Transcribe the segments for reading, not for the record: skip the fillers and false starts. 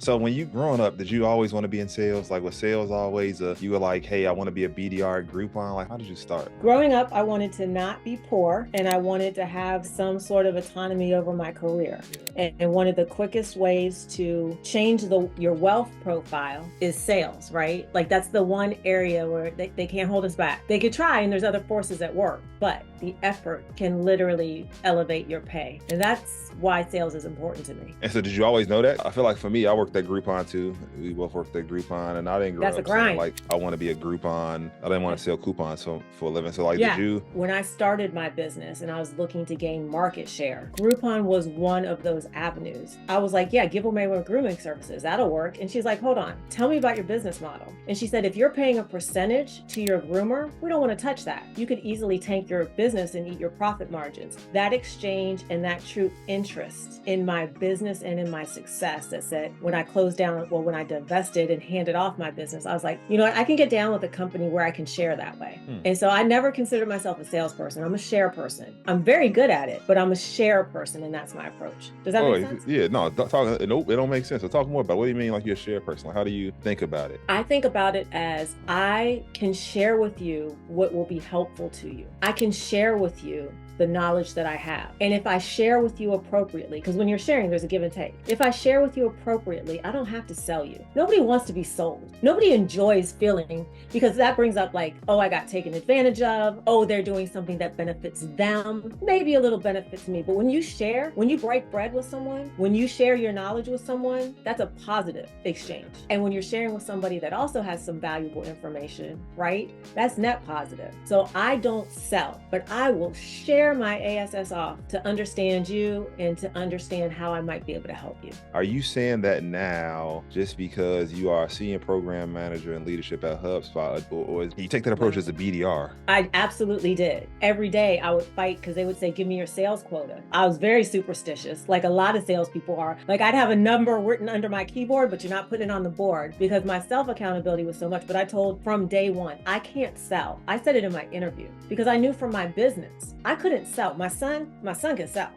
So when you growing up, did you always want to be in sales? Like was sales always you were like, hey, I want to be a BDR at Groupon? Like how did you start? Growing up, I wanted to not be poor and I wanted to have some sort of autonomy over my career. And one of the quickest ways to change your wealth profile is sales, right? Like that's the one area where they can't hold us back. They could try and there's other forces at work, but the effort can literally elevate your pay. And that's why sales is important to me. And so did you always know that? I feel like for me, I worked at Groupon too. We both worked at Groupon and I didn't grow That's a up saying grind. like, I want to be a Groupon. I didn't want to sell coupons for a living. So like, Yeah. did you? When I started my business and I was looking to gain market share, Groupon was one of those avenues. I was like, yeah, give away with grooming services. That'll work. And she's like, hold on, tell me about your business model. And she said, if you're paying a percentage to your groomer, we don't want to touch that. You could easily tank your business and eat your profit margins. That exchange and that true interest in my business and in my success that said, when I closed down, well, when I divested and handed off my business, I was like, you know what, I can get down with a company where I can share that way. And so I never considered myself a salesperson. I'm a share person. I'm very good at it, but I'm a share person, and that's my approach. Does that make sense? Yeah, no, nope, it don't make sense. So talk more about it. What do you mean like you're a share person? Like how do you think about it? I think about it as I can share with you what will be helpful to you. I can share with you the knowledge that I have. And if I share with you appropriately, because when you're sharing, there's a give and take. If I share with you appropriately, I don't have to sell you. Nobody wants to be sold. Nobody enjoys feeling, because that brings up like, oh, I got taken advantage of. Oh, they're doing something that benefits them. Maybe a little benefits me. But when you share, when you break bread with someone, when you share your knowledge with someone, that's a positive exchange. And when you're sharing with somebody that also has some valuable information, right? That's net positive. So I don't sell, but I will share my ASS off to understand you and to understand how I might be able to help you. Are you saying that now just because you are a senior program manager in leadership at HubSpot, or you take that approach as a BDR? I absolutely did. Every day I would fight because they would say, give me your sales quota. I was very superstitious, like a lot of salespeople are. Like I'd have a number written under my keyboard, but you're not putting it on the board because my self-accountability was so much. But I told from day one, I can't sell. I said it in my interview because I knew from my business, I couldn't sell. My son can sell.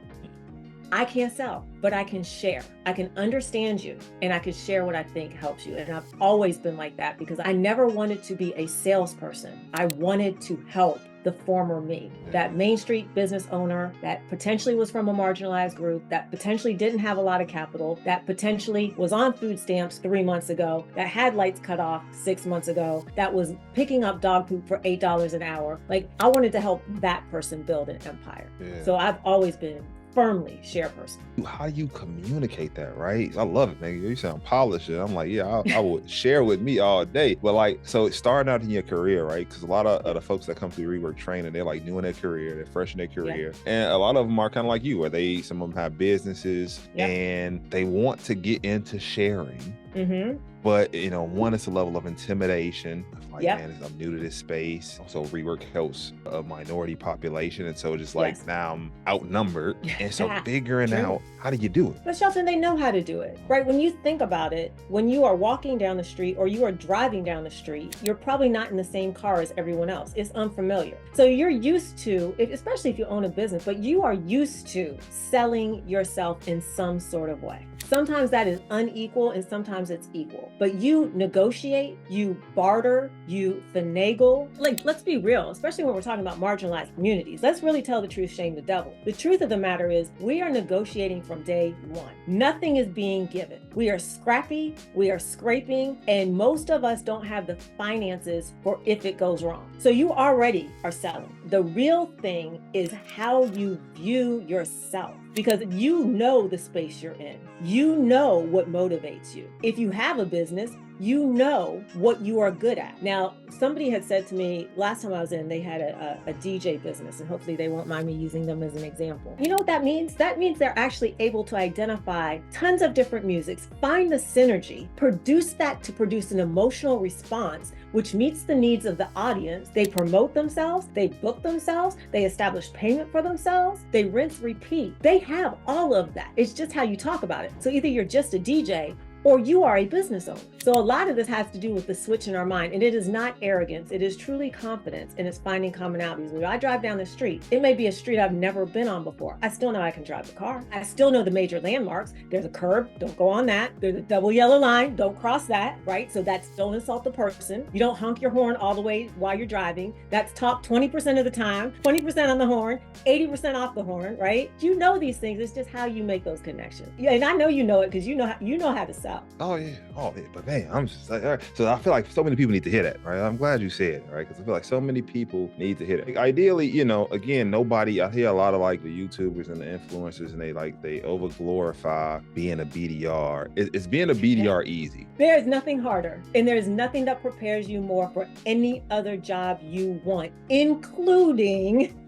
I can't sell, but I can share. I can understand you and I can share what I think helps you. And I've always been like that because I never wanted to be a salesperson. I wanted to help the former me, that Main Street business owner that potentially was from a marginalized group, that potentially didn't have a lot of capital, that potentially was on food stamps 3 months ago, that had lights cut off 6 months ago, that was picking up dog poop for $8 an hour. Like I wanted to help that person build an empire. So I've always been firmly share person. How do you communicate that, right? I love it, man. You sound polished. And I'm like, yeah, I would share with me all day. But like, so starting out in your career, right? Because a lot of the folks that come through rework training, they're like new in their career, they're fresh in their career. Yeah. And a lot of them are kind of like you, where some of them have businesses and they want to get into sharing. But, one is a level of intimidation. Like, man, I'm new to this space. Also, rework helps a minority population. And so just like now I'm outnumbered. And so figuring out how do you do it? But Shelton, they know how to do it, right? When you think about it, when you are walking down the street or you are driving down the street, you're probably not in the same car as everyone else. It's unfamiliar. So you're used to, especially if you own a business, but you are used to selling yourself in some sort of way. Sometimes that is unequal and sometimes it's equal. But you negotiate, you barter, you finagle. Like, let's be real, especially when we're talking about marginalized communities. Let's really tell the truth, shame the devil. The truth of the matter is we are negotiating from day one. Nothing is being given. We are scrappy, we are scraping, and most of us don't have the finances for if it goes wrong. So you already are selling. The real thing is how you view yourself. Because you know the space you're in. You know what motivates you. If you have a business, you know what you are good at. Now, somebody had said to me last time I was in, they had a DJ business, and hopefully they won't mind me using them as an example. You know what that means? That means they're actually able to identify tons of different musics, find the synergy, produce that to produce an emotional response, which meets the needs of the audience. They promote themselves, they book themselves, they establish payment for themselves, they rinse, repeat. They have all of that. It's just how you talk about it. So either you're just a DJ or you are a business owner. So a lot of this has to do with the switch in our mind, and it is not arrogance. It is truly confidence, and it's finding commonalities. When I drive down the street, it may be a street I've never been on before. I still know I can drive the car. I still know the major landmarks. There's a curb, don't go on that. There's a double yellow line, don't cross that, right? So that's don't insult the person. You don't honk your horn all the way while you're driving. That's talk 20% of the time, 20% on the horn, 80% off the horn, right? You know these things. It's just how you make those connections. Yeah, and I know you know it because you know how to sell. Oh yeah. But man, I'm just like, all right. So I feel like so many people need to hear that, right? I'm glad you said it, right? Because I feel like so many people need to hear it. Ideally, again, I hear a lot of like the YouTubers and the influencers, and they over glorify being a BDR. Is being a BDR easy? There's nothing harder, and there's nothing that prepares you more for any other job you want, including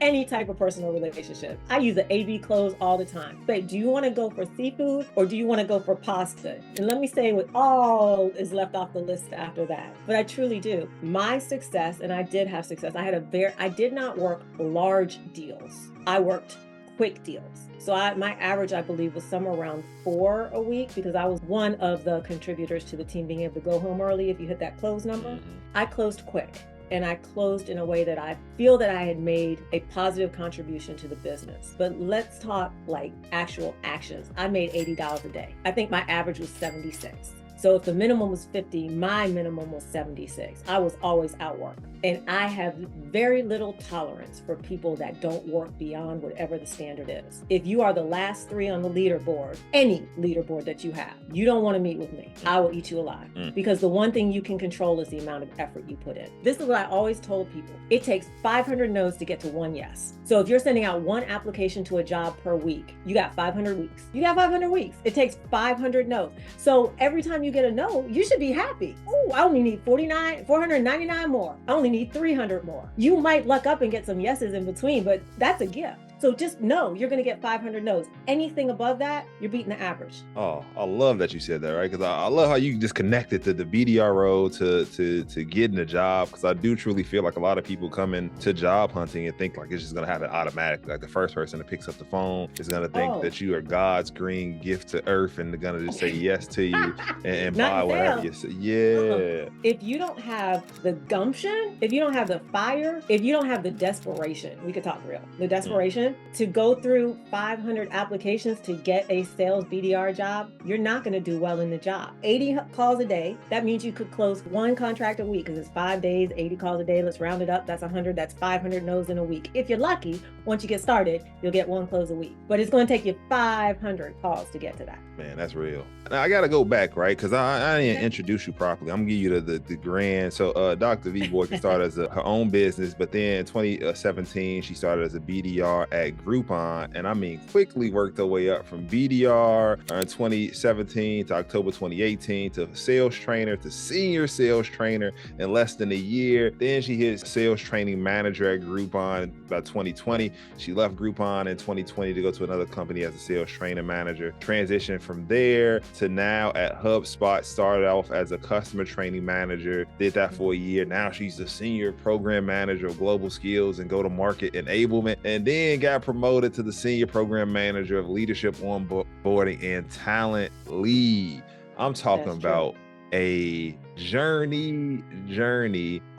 any type of personal relationship. I use the AB close all the time. But do you want to go for seafood or do you want to go for pasta? And let me say what all is left off the list after that. But I truly do. My success, and I did have success. I did not work large deals. I worked quick deals. So my average, I believe, was somewhere around 4 a week, because I was one of the contributors to the team being able to go home early if you hit that close number. I closed quick. And I closed in a way that I feel that I had made a positive contribution to the business. But let's talk like actual actions. I made $80 a day. I think my average was 76. So if the minimum was 50, my minimum was 76. I was always outworked. And I have very little tolerance for people that don't work beyond whatever the standard is. If you are the last 3 on the leaderboard, any leaderboard that you have, you don't want to meet with me. I will eat you alive. Because the one thing you can control is the amount of effort you put in. This is what I always told people. It takes 500 no's to get to 1 yes. So if you're sending out 1 application to a job per week, you got 500 weeks. You got 500 weeks. It takes 500 no's. So every time you get a no, you should be happy. Oh, I only need 499 more. I only need 300 more. You might luck up and get some yeses in between, but that's a gift. So just know you're going to get 500 no's. Anything above that, you're beating the average. Oh, I love that you said that, right? Because I love how you just connected to the BDR role to getting a job. Because I do truly feel like a lot of people come into job hunting and think like it's just going to happen automatically. Like the first person that picks up the phone is going to think that you are God's green gift to earth, and they're going to just say yes to you and buy whatever you say. Yeah. If you don't have the gumption, if you don't have the fire, if you don't have the desperation, we could talk real, the desperation to go through 500 applications to get a sales BDR job, you're not going to do well in the job. 80 calls a day. That means you could close 1 contract a week, because it's 5 days, 80 calls a day. Let's round it up. That's 100. That's 500 no's in a week. If you're lucky, once you get started, you'll get 1 close a week. But it's going to take you 500 calls to get to that. Man, that's real. Now I got to go back, right? Because I didn't introduce you properly. I'm going to give you the grand. So Dr. V Boyce started as her own business, but then in 2017, she started as a BDR at Groupon. And I mean, quickly worked her way up from BDR in 2017 to October 2018 to sales trainer to senior sales trainer in less than a year. Then she hit sales training manager at Groupon by 2020. She left Groupon in 2020 to go to another company as a sales training manager. Transitioned from there to now at HubSpot, started off as a customer training manager, did that for a year. Now she's the senior program manager of global skills and go-to-market enablement, and then got promoted to the senior program manager of leadership onboarding and talent lead. I'm talking about a journey.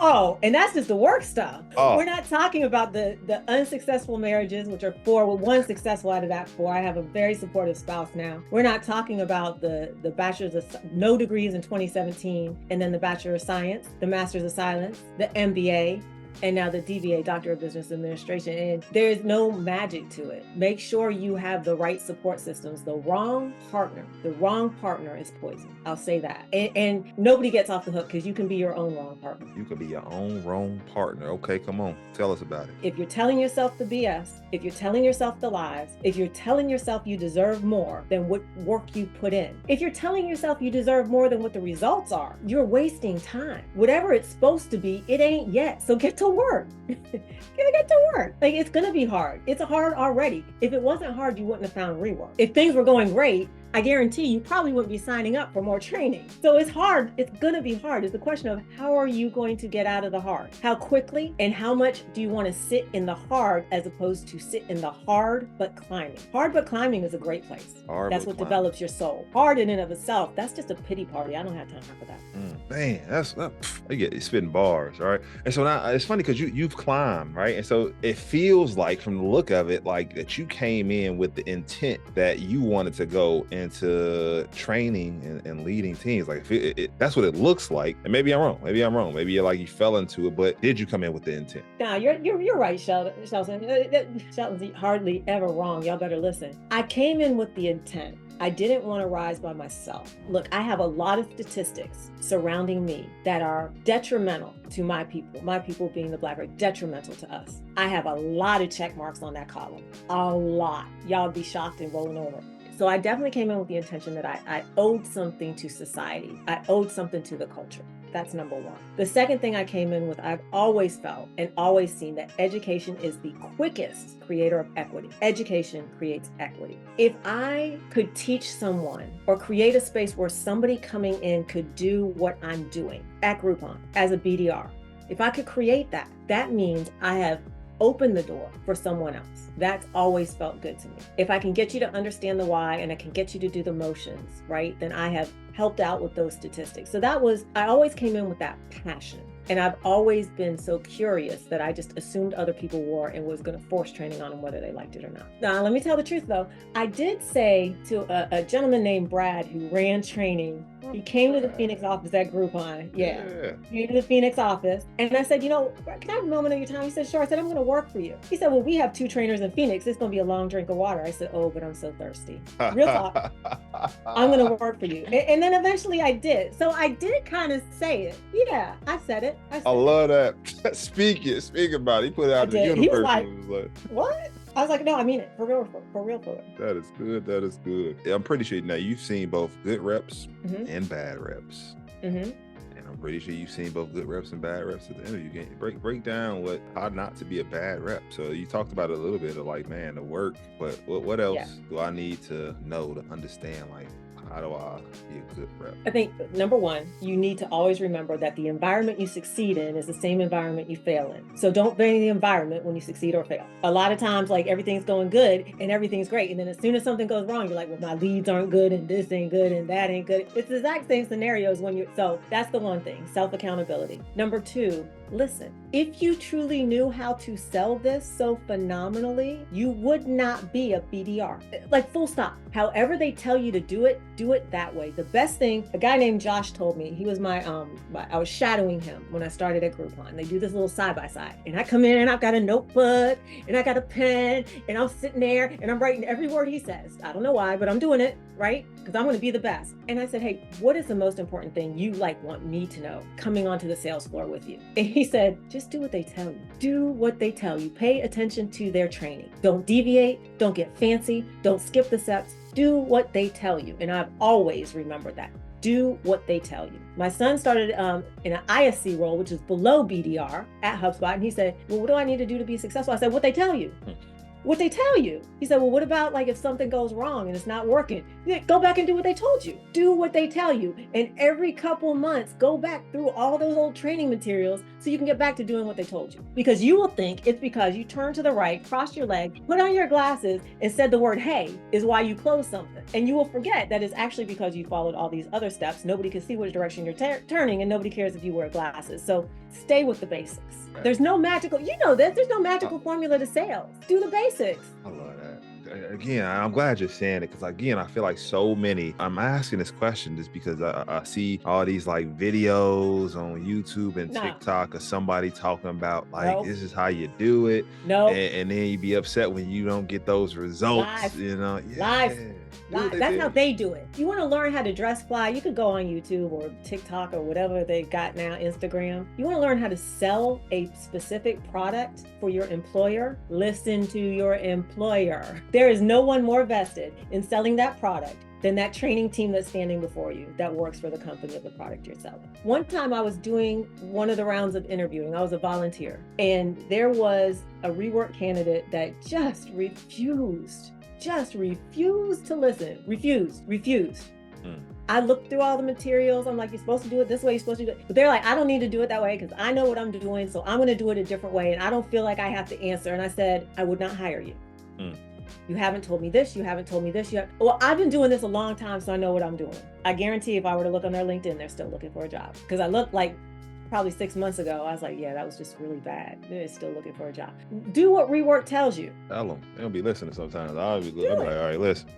Oh, and that's just the work stuff. We're not talking about the unsuccessful marriages, which are 4 with 1 successful out of that 4. I have a very supportive spouse now. We're not talking about the bachelor's of no degrees in 2017, and then the bachelor of science, the master's of silence, the MBA, and now the DBA, Doctorate of Business Administration. And there's no magic to it. Make sure you have the right support systems. The wrong partner is poison. I'll say that. And nobody gets off the hook, because you can be your own wrong partner. You can be your own wrong partner. Okay, come on. Tell us about it. If you're telling yourself the BS, if you're telling yourself the lies, if you're telling yourself you deserve more than what work you put in, if you're telling yourself you deserve more than what the results are, you're wasting time. Whatever it's supposed to be, it ain't yet. So get to work. Get to work. Like, it's gonna be hard. It's hard already. If it wasn't hard, you wouldn't have found rework. If things were going great, I guarantee you probably wouldn't be signing up for more training. So it's hard. It's going to be hard. It's a question of how are you going to get out of the hard? How quickly and how much do you want to sit in the hard as opposed to sit in the hard but climbing? Hard but climbing is a great place. That's what develops your soul. Hard in and of itself, that's just a pity party. I don't have time for that. Man, I get spitting bars, all right? And so now it's funny because you've climbed, right? And so it feels like from the look of it, like that you came in with the intent that you wanted to go into training and leading teams. Like that's what it looks like. And maybe I'm wrong. Maybe you're like you fell into it, but did you come in with the intent? Nah, you're right, Shelton. Shelton's hardly ever wrong. Y'all better listen. I came in with the intent. I didn't want to rise by myself. Look, I have a lot of statistics surrounding me that are detrimental to my people being the Black race, detrimental to us. I have a lot of check marks on that column, a lot. Y'all would be shocked and rolling over. So I definitely came in with the intention that I owed something to society. I owed something to the culture. That's number one. The second thing I came in with, I've always felt and always seen that education is the quickest creator of equity. Education creates equity. If I could teach someone or create a space where somebody coming in could do what I'm doing at Groupon as a BDR, if I could create that, that means I have opened the door for someone else. That's always felt good to me. If I can get you to understand the why and I can get you to do the motions, right, then I have helped out with those statistics. So I always came in with that passion. And I've always been so curious that I just assumed other people were and was going to force training on them whether they liked it or not. Now, let me tell the truth though. I did say to a gentleman named Brad who ran training, he came to the Phoenix office at Groupon. Yeah. Came to the Phoenix office. And I said, can I have a moment of your time? He said, sure. I said, I'm going to work for you. He said, well, we have 2 trainers in Phoenix. It's going to be a long drink of water. I said, oh, but I'm so thirsty. Real talk. I'm going to work for you. And then eventually I did. So I did kind of say it. Yeah, I said it. I love that. Speak about it. He put it out in the universe. He was like, what? I was like, no, I mean it. For real. That is good. I'm pretty sure now you've seen both good reps and bad reps. And I'm pretty sure you've seen both good reps and bad reps at the interview game. Break down how not to be a bad rep. So you talked about it a little bit of like, man, the work, but what else do I need to know to understand, like, how do I be a good rep? I think number one, you need to always remember that the environment you succeed in is the same environment you fail in. So don't blame the environment when you succeed or fail. A lot of times, like everything's going good and everything's great. And then as soon as something goes wrong, you're like, well, my leads aren't good and this ain't good and that ain't good. It's the exact same scenarios so that's the one thing, self-accountability. Number two, listen. If you truly knew how to sell this so phenomenally, you would not be a BDR. Like full stop. However they tell you to do it that way. The best thing, a guy named Josh told me, he was I was shadowing him when I started at Groupon. They do this little side by side. And I come in and I've got a notebook and I got a pen and I'm sitting there and I'm writing every word he says. I don't know why, but I'm doing it, right? Because I'm going to be the best. And I said, hey, what is the most important thing you want me to know coming onto the sales floor with you? And he said, just do what they tell you. Do what they tell you. Pay attention to their training. Don't deviate. Don't get fancy. Don't skip the steps. Do what they tell you. And I've always remembered that. Do what they tell you. My son started in an ISC role, which is below BDR at HubSpot. And he said, well, what do I need to do to be successful? I said, what they tell you. What they tell you. He said, well, what about if something goes wrong and it's not working? Yeah, go back and do what they told you. Do what they tell you. And every couple months, go back through all those old training materials so you can get back to doing what they told you. Because you will think it's because you turned to the right, crossed your leg, put on your glasses, and said the word hey is why you closed something. And you will forget that it's actually because you followed all these other steps. Nobody can see which direction you're turning and nobody cares if you wear glasses. So stay with the basics. There's no magical, there's no magical formula to sales. Do the basics. I love that. Again, I'm glad you're saying it because again, I feel like so many, I'm asking this question just because I see all these videos on YouTube and TikTok of somebody talking about this is how you do it. And then you be upset when you don't get those results, Live. That's how they do it. You want to learn how to dress fly, you could go on YouTube or TikTok or whatever they got now, Instagram. You want to learn how to sell a specific product for your employer? Listen to your employer. There is no one more vested in selling that product than that training team that's standing before you that works for the company of the product you're selling. One time I was doing one of the rounds of interviewing. I was a volunteer, and there was a rework candidate that just refused just refused to listen. Refused. Mm. I looked through all the materials. I'm like, you're supposed to do it this way. You're supposed to do it. But they're like, I don't need to do it that way because I know what I'm doing. So I'm going to do it a different way. And I don't feel like I have to answer. And I said, I would not hire you. Mm. You haven't told me this. You haven't told me this yet. Well, I've been doing this a long time, so I know what I'm doing. I guarantee if I were to look on their LinkedIn, they're still looking for a job. Because I looked like probably 6 months ago, I was like, yeah, that was just really bad. They're still looking for a job. Do what rework tells you. Tell them. They'll be listening sometimes. I'll be like, all right, listen.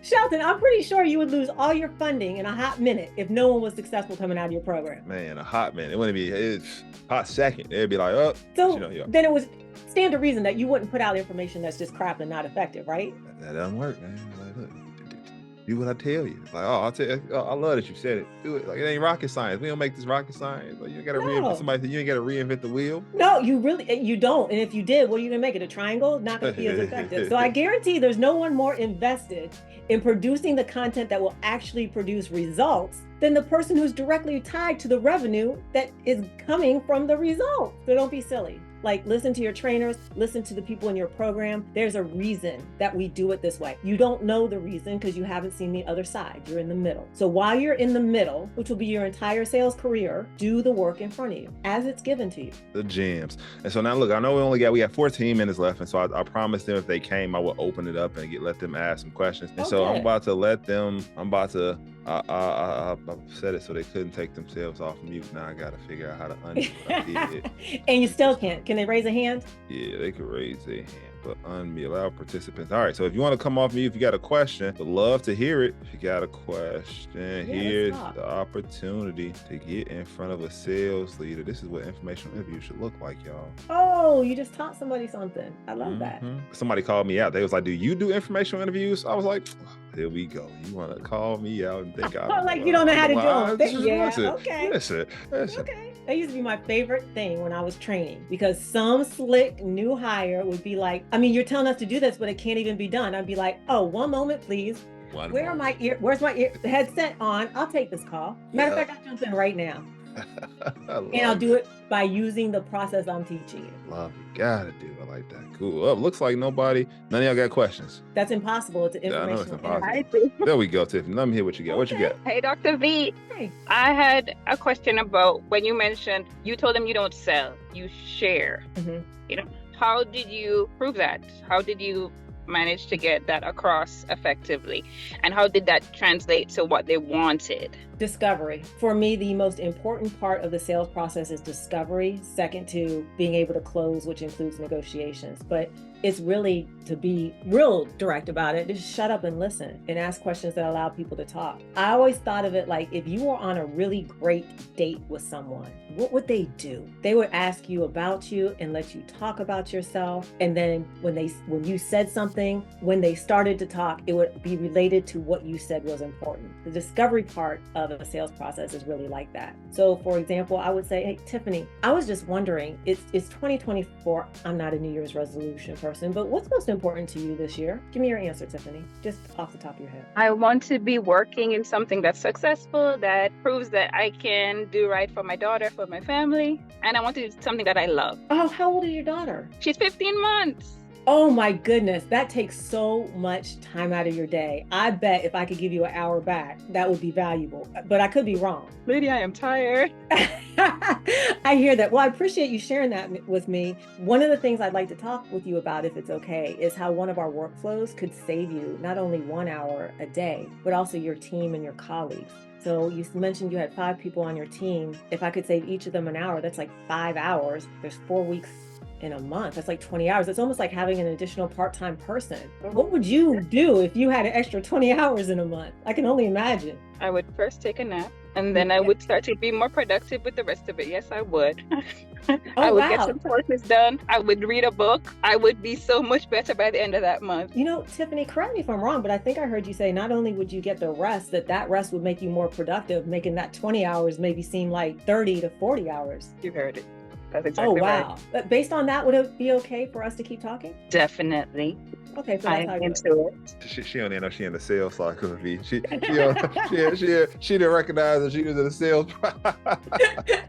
Shelton, I'm pretty sure you would lose all your funding in a hot minute if no one was successful coming out of your program. Man, a hot minute. It wouldn't be it's hot second. It'd be like, oh. So then it was stand to reason that you wouldn't put out information that's just crap and not effective, right? That doesn't work, man. Like, look, do what I tell you. Like, oh, I'll tell you. Oh, I love that you said it. Do it. Like, it ain't rocket science. We don't make this rocket science. Like, you ain't got to reinvent somebody. You ain't got to reinvent the wheel. No, you don't. And if you did, what are you gonna make it? A triangle? Not gonna be as effective. So I guarantee there's no one more invested in producing the content that will actually produce results than the person who's directly tied to the revenue that is coming from the result. So don't be silly. Like, listen to your trainers, listen to the people in your program. There's a reason that we do it this way. You don't know the reason because you haven't seen the other side. You're in the middle. So while you're in the middle, which will be your entire sales career, do the work in front of you as it's given to you. The gems. And so now look, I know we have 14 minutes left. And so I promised them if they came, I would open it up and let them ask some questions. And so I'm about to I said it so they couldn't take themselves off mute. Now I got to figure out how to unmute what I did. And you still can't. Can they raise a hand? Yeah, they could raise their hand, but unmute, allow participants. All right, so if you want to come off mute, if you got a question, would love to hear it. If you got a question, here's the opportunity to get in front of a sales leader. This is what informational interviews should look like, y'all. Oh, you just taught somebody something. I love that. Somebody called me out. They was like, do you do informational interviews? I was like, here we go. You want to call me out and think I'm like you don't know how to do them. Yeah, okay. Listen. Okay. That used to be my favorite thing when I was training because some slick new hire would be like, I mean, you're telling us to do this, but it can't even be done. I'd be like, oh, one moment, please. Where's my headset on? I'll take this call. Matter of fact, I'll jump in right now. And I'll do it by using the process I'm teaching you. Love it. Gotta do it like that. Cool. Well, looks like none of y'all got questions. That's impossible. It's an information. There we go, Tiffany. Let me hear what you got. What you got? Hey, Dr. V. Hey. I had a question about when you mentioned you told them you don't sell, you share. How did you prove that? How did you manage to get that across effectively? And how did that translate to what they wanted? Discovery. For me, the most important part of the sales process is discovery, second to being able to close, which includes negotiations. But it's really, to be real direct about it, just shut up and listen and ask questions that allow people to talk. I always thought of it like if you were on a really great date with someone, what would they do? They would ask you about you and let you talk about yourself. And then when you said something, when they started to talk, it would be related to what you said was important. The discovery part of a sales process is really like that. So for example, I would say, hey, Tiffany, I was just wondering, it's 2024. I'm not a New Year's resolution person, but what's most important to you this year? Give me your answer, Tiffany, just off the top of your head. I want to be working in something that's successful, that proves that I can do right for my daughter, for my family, and I want to do something that I love. Oh, how old is your daughter? She's 15 months. Oh my goodness, that takes so much time out of your day. I bet if I could give you an hour back, that would be valuable, but I could be wrong. Lady, I am tired. I hear that. Well, I appreciate you sharing that with me. One of the things I'd like to talk with you about, if it's okay, is how one of our workflows could save you not only 1 hour a day, but also your team and your colleagues. So you mentioned you had 5 people on your team. If I could save each of them an hour, that's like 5 hours. There's 4 weeks in a month. That's like 20 hours. It's almost like having an additional part-time person. What would you do if you had an extra 20 hours in a month? I can only imagine. I would first take a nap, and then I would start to be more productive with the rest of it. Yes, I would. I would get some courses done. I would read a book. I would be so much better by the end of that month. You know, Tiffany, correct me if I'm wrong, but I think I heard you say not only would you get the rest, that rest would make you more productive, making that 20 hours maybe seem like 30 to 40 hours. You heard it. That's exactly right. Oh, wow. Right. But based on that, would it be okay for us to keep talking? Definitely. Okay, so I am into it. She don't even know she in the sales cycle. She didn't recognize that she was in the sales.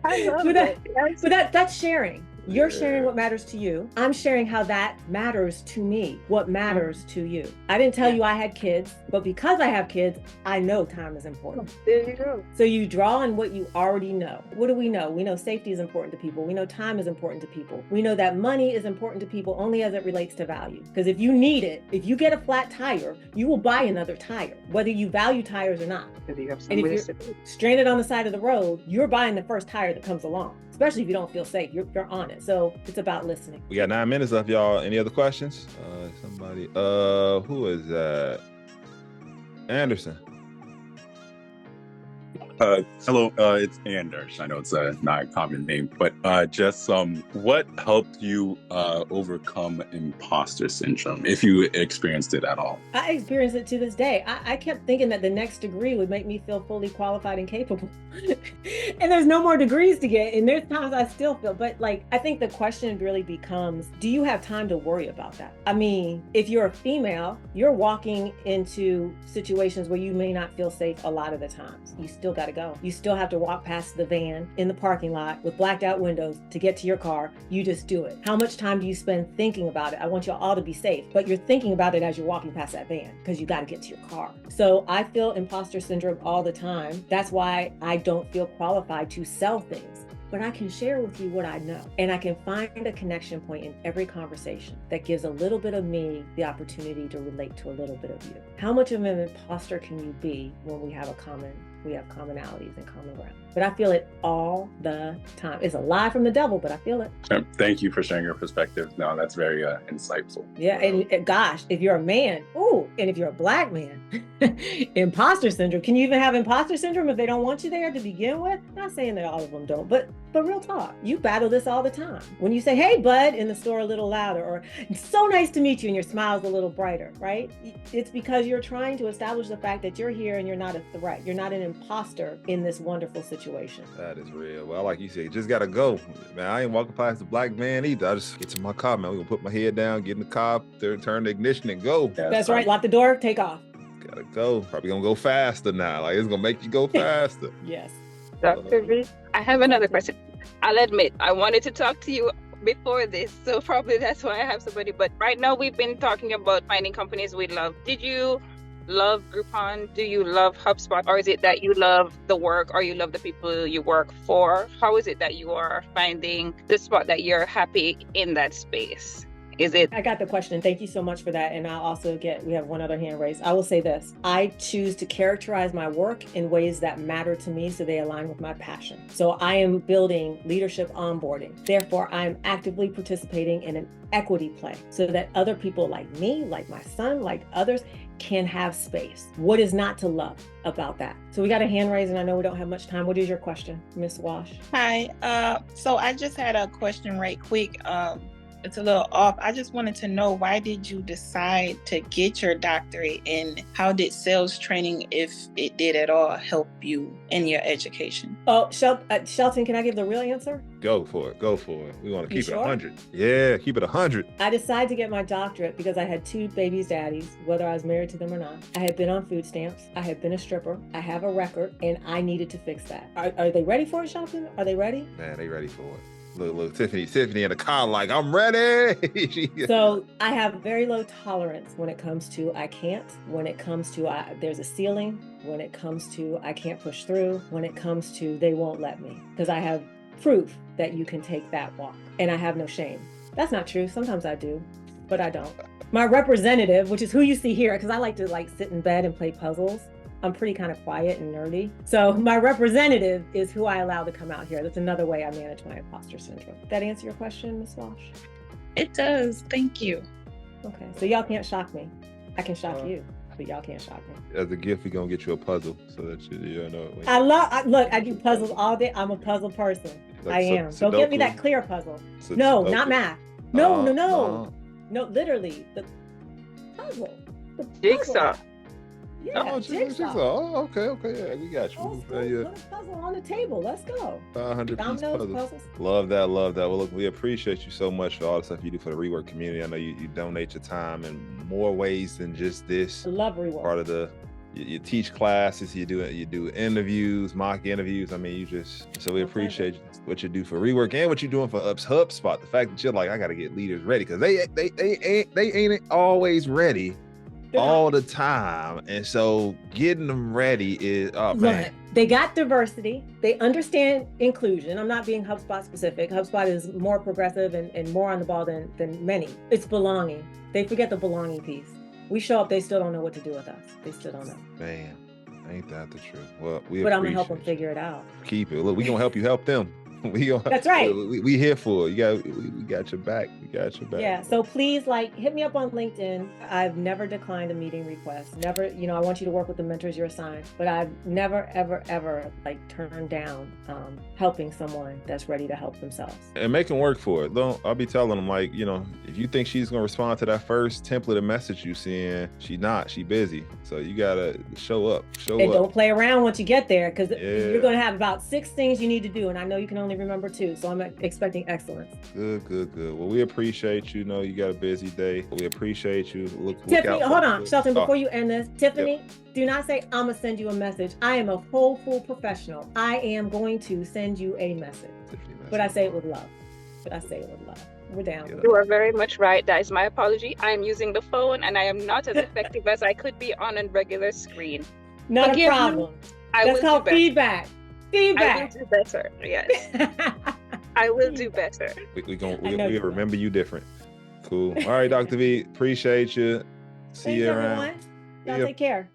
I love it. But that's sharing. You're sharing what matters to you. I'm sharing how that matters to me, what matters to you. I didn't tell you I had kids, but because I have kids, I know time is important. There you go. So you draw on what you already know. What do we know? We know safety is important to people. We know time is important to people. We know that money is important to people only as it relates to value. Because if you need it, if you get a flat tire, you will buy another tire, whether you value tires or not. And if you're stranded on the side of the road, you're buying the first tire that comes along, especially if you don't feel safe. You're on it. So it's about listening. We got 9 minutes left, y'all. Any other questions? Somebody, who is that? Anderson. Hello, it's Anders. I know it's a not a common name, but just what helped you overcome imposter syndrome, if you experienced it at all? I experienced it to this day. I kept thinking that the next degree would make me feel fully qualified and capable. And there's no more degrees to get. And there's times I still feel, but like, I think the question really becomes, do you have time to worry about that? I mean, if you're a female, you're walking into situations where you may not feel safe a lot of the times. You still got to go. You still have to walk past the van in the parking lot with blacked out windows to get to your car. You just do it. How much time do you spend thinking about it? I want you all to be safe, but you're thinking about it as you're walking past that van because you got to get to your car. So I feel imposter syndrome all the time. That's why I don't feel qualified to sell things. But I can share with you what I know. And I can find a connection point in every conversation that gives a little bit of me the opportunity to relate to a little bit of you. How much of an imposter can you be when we have commonalities and common ground? But I feel it all the time. It's a lie from the devil, but I feel it. Thank you for sharing your perspective. No, that's very insightful. Yeah, and gosh, if you're a man, and if you're a Black man, imposter syndrome. Can you even have imposter syndrome if they don't want you there to begin with? Not saying that all of them don't, but real talk, you battle this all the time. When you say, "Hey, bud," in the store a little louder, or "It's so nice to meet you," and your smile's a little brighter, right? It's because you're trying to establish the fact that you're here and you're not a threat. You're not an imposter in this wonderful situation. That is real. Well, like you said, you just got to go. Man, I ain't walking past the Black man either. I just get to my car, man. We're going to put my head down, get in the car, turn the ignition and go. That's right. Lock the door, take off. Gotta go. Probably going to go faster now. Like, it's going to make you go faster. Yes. Dr. V, I have another question. I'll admit, I wanted to talk to you before this, so probably that's why I have somebody. But right now, we've been talking about finding companies we love. Did you love Groupon? Do you love HubSpot? Or is it that you love the work or you love the people you work for? How is it that you are finding the spot that you're happy in that space? Is it? I got the question. Thank you so much for that. And I'll also we have one other hand raised. I will say this. I choose to characterize my work in ways that matter to me so they align with my passion. So I am building leadership onboarding. Therefore, I'm actively participating in an equity play so that other people like me, like my son, like others can have space. What is not to love about that? So we got a hand raised and I know we don't have much time. What is your question, Miss Wash? Hi. So I just had a question right quick. It's a little off. I just wanted to know, why did you decide to get your doctorate, and how did sales training, if it did at all, help you in your education? Oh, Shelton, can I give the real answer? Go for it. We want to keep it 100. Yeah, keep it 100. I decided to get my doctorate because I had 2 babies' daddies, whether I was married to them or not. I had been on food stamps. I had been a stripper. I have a record, and I needed to fix that. Are they ready for it, Shelton? Are they ready? Man, they ready for it. Look, Tiffany in the car like, I'm ready. So I have very low tolerance when it comes to I can't, when it comes to there's a ceiling, when it comes to I can't push through, when it comes to they won't let me, because I have proof that you can take that walk and I have no shame. That's not true. Sometimes I do, but I don't. My representative, which is who you see here, because I like to sit in bed and play puzzles. I'm pretty kind of quiet and nerdy. So my representative is who I allow to come out here. That's another way I manage my imposter syndrome. That answer your question, Ms. Walsh? It does. Thank you. Okay, so y'all can't shock me. I can shock you, but y'all can't shock me. As a gift, we're going to get you a puzzle so that you know. I do puzzles all day. I'm a puzzle person. I am. Don't give me that clear puzzle. No, not math. No. No, literally. The puzzle. Jigsaw. Yeah, jigsaw. Oh, okay. Yeah, we got you. Put a puzzle on the table. Let's go. 500-piece puzzles. Love that. Well, look, we appreciate you so much for all the stuff you do for the rework community. I know you donate your time in more ways than just this. I love rework. Part of the you teach classes, you do interviews, mock interviews. I mean, so we appreciate what you do for Rework and what you're doing for HubSpot. The fact that you're like, I got to get leaders ready, because they ain't always ready all the time. And so getting them ready is, oh man. They got diversity. They understand inclusion. I'm not being HubSpot specific. HubSpot is more progressive and more on the ball than many. It's belonging. They forget the belonging piece. We show up, they still don't know what to do with us. They still don't know. Man, ain't that the truth? Well, but I'm gonna help them figure it out. Keep it. Look, we gonna help you help them. That's right. We here for it. We got your back. We got your back. Yeah. So please, hit me up on LinkedIn. I've never declined a meeting request. Never. I want you to work with the mentors you're assigned, but I've never, ever, ever turned down helping someone that's ready to help themselves. And make them work for it. I'll be telling them, if you think she's gonna respond to that first template of message you send, she's not. She busy. So you gotta show up. And don't play around once you get there, because you're gonna have about 6 things you need to do, and I know you can only remember 2, so I'm expecting excellence. Good. Well, we appreciate you. You got a busy day. We appreciate you. Look Tiffany, hold on, Shelton, before you end this, Tiffany, do not say I'm gonna send you a message. I am a whole full professional. I am going to send you a message. But I say it with love. We're down. You are very much right. That is my apology. I am using the phone and I am not as effective as I could be on a regular screen. Not a problem. That's called feedback. I will do better. Yes. I will do better. We'll remember you different. Cool. All right, Dr. V, appreciate you. See you around. Everyone. Y'all take care.